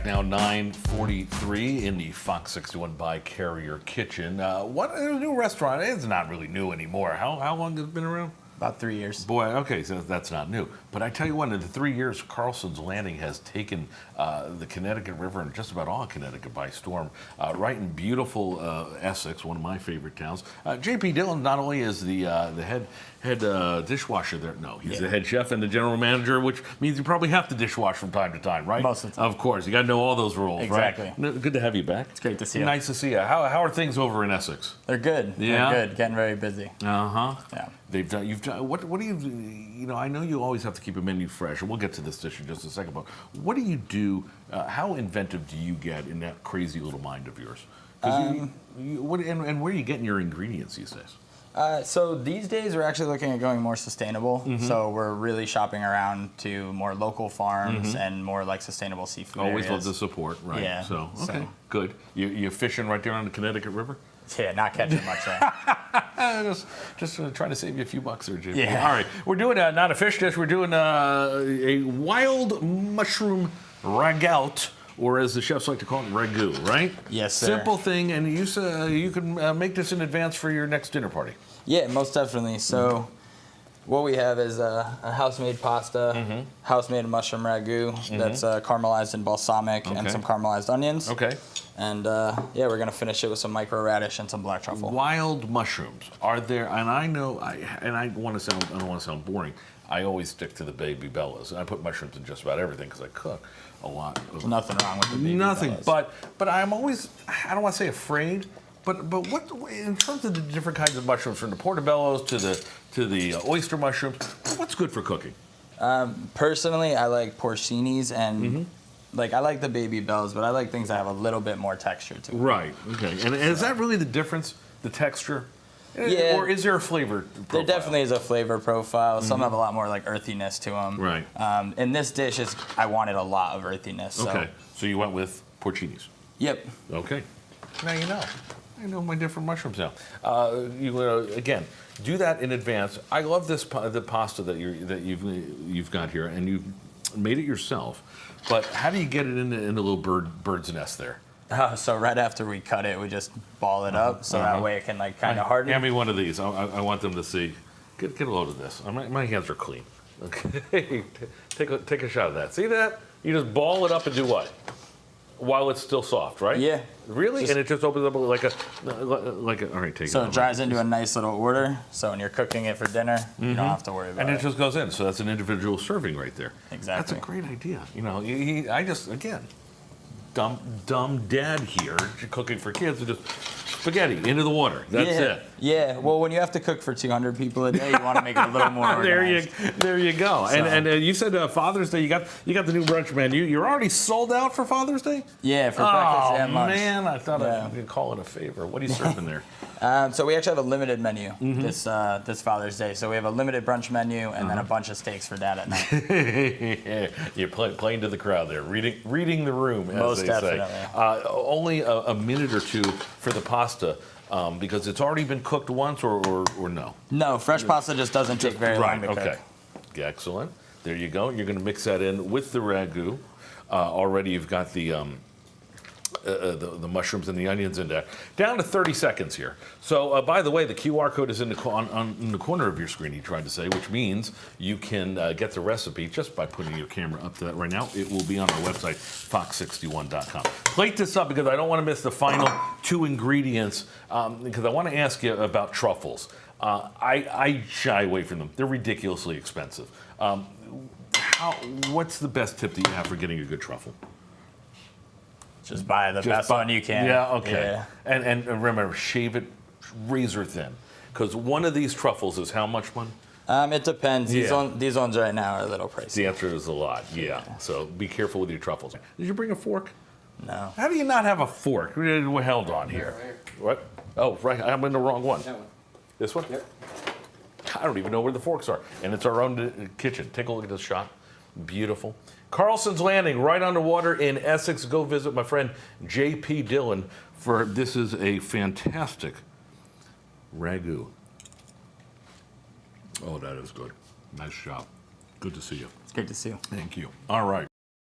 now 9:43 in the Fox 61 by Carrier Kitchen. What a new restaurant. It's not really new anymore. How long has it been around? About 3 years. Boy, okay, so that's not new. But I tell you what, in the 3 years, Carlson's Landing has taken the Connecticut River and just about all of Connecticut by storm. Right in beautiful Essex, one of my favorite towns. J.P. Dillon not only is the head dishwasher there, no, he's the head chef and the general manager, which means you probably have to dishwash from time to time, right? Most of the time. Of course, you got to know all those rules, exactly. Right? Good to have you back. It's great to see you. Nice to see you. How are things over in Essex? They're good. Yeah? They're good. Getting very busy. Uh-huh. Yeah. You've done, what do you know, I know you always have to keep a menu fresh, and we'll get to this dish in just a second, but what do you do, how inventive do you get in that crazy little mind of yours? And where are you getting your ingredients these days? So these days we're actually looking at going more sustainable. So we're really shopping around to more local farms and more like sustainable seafood Always areas. love the support, right? Yeah. So, okay, good. You fishing right there on the Connecticut River? Yeah, not catching much there. just trying to save you a few bucks there, JP. Yeah. All right, we're doing not a fish dish. We're doing a wild mushroom ragout, or as the chefs like to call it, ragu, right? Yes, sir. Simple thing, and you can make this in advance for your next dinner party. Yeah, most definitely. So what we have is a house-made pasta, house-made mushroom ragu that's caramelized in balsamic and some caramelized onions. Okay. And yeah, we're gonna finish it with some micro radish and some black truffle. Wild mushrooms are there, and I know, I don't want to sound boring. I always stick to the baby bellas. I put mushrooms in just about everything because I cook a lot. There's nothing wrong with the baby Nothing, bellas. but I'm always, I don't want to say afraid, but what in terms of the different kinds of mushrooms, from the portobellos to the oyster mushrooms, what's good for cooking? Personally, I like porcinis and like I like the baby bells, but I like things that have a little bit more texture to it. Right. Okay. And is that really the difference? The texture? Yeah. Or is there a flavor profile? There definitely is a flavor profile. Some have a lot more like earthiness to them. Right. In this dish, I wanted a lot of earthiness. So. Okay. So you went with porcinis. Yep. Okay. Now you know. I know my different mushrooms now. Again, do that in advance. I love this the pasta that you've got here, and you've made it yourself. But how do you get it in the little bird's nest there? So right after we cut it, we just ball it up so that way it can like kind of harden. Hand me one of these. I want them to see. Get a load of this. My hands are clean. Okay. Take a shot of that. See that? You just ball it up and do what? While it's still soft, right? Yeah. Really? And it just opens up like a. All right, take it. So it dries into a nice little order. So when you're cooking it for dinner, you don't have to worry about it. And it just goes in. So that's an individual serving right there. Exactly. That's a great idea. You know, I just, again, dumb dad here cooking for kids, and just spaghetti into the water. That's it. Yeah. Well, when you have to cook for 200 people a day, you want to make it a little more organized. There you go. So. And you said Father's Day. You got the new brunch menu. You're already sold out for Father's Day. Yeah, for breakfast and lunch. Oh man, I thought I could call it a favor. What are you serving there? So we actually have a limited menu this Father's Day. So we have a limited brunch menu and then a bunch of steaks for Dad at night. You're playing to the crowd there, reading the room, as Most they definitely. say. Only a minute or two for the pasta. Because it's already been cooked once, or no? No, fresh pasta just doesn't take very long to cook. Okay. Excellent. There you go. You're going to mix that in with the ragu. Already you've got the mushrooms and the onions in there. Down to 30 seconds here. So, by the way, the QR code is in the corner of your screen, he tried to say, which means you can get the recipe just by putting your camera up to that right now. It will be on our website, fox61.com. Plate this up because I don't want to miss the final two ingredients, because I want to ask you about truffles. I shy away from them. They're ridiculously expensive. What's the best tip that you have for getting a good truffle? Just buy the best one you can. Yeah, okay. Yeah. And remember, shave it razor thin. Because one of these truffles is how much money? It depends. These ones right now are a little pricey. The answer is a lot, yeah. So be careful with your truffles. Did you bring a fork? No. How do you not have a fork? We're held on here. What? Oh, right. I'm in the wrong one. That one. This one? Yep. I don't even know where the forks are. And it's our own kitchen. Take a look at this shot. Beautiful. Carlson's Landing, right on the water in Essex. Go visit my friend J.P. Dillon for this is a fantastic ragu. Oh, that is good. Nice job. Good to see you. It's great to see you. Thank you. All right.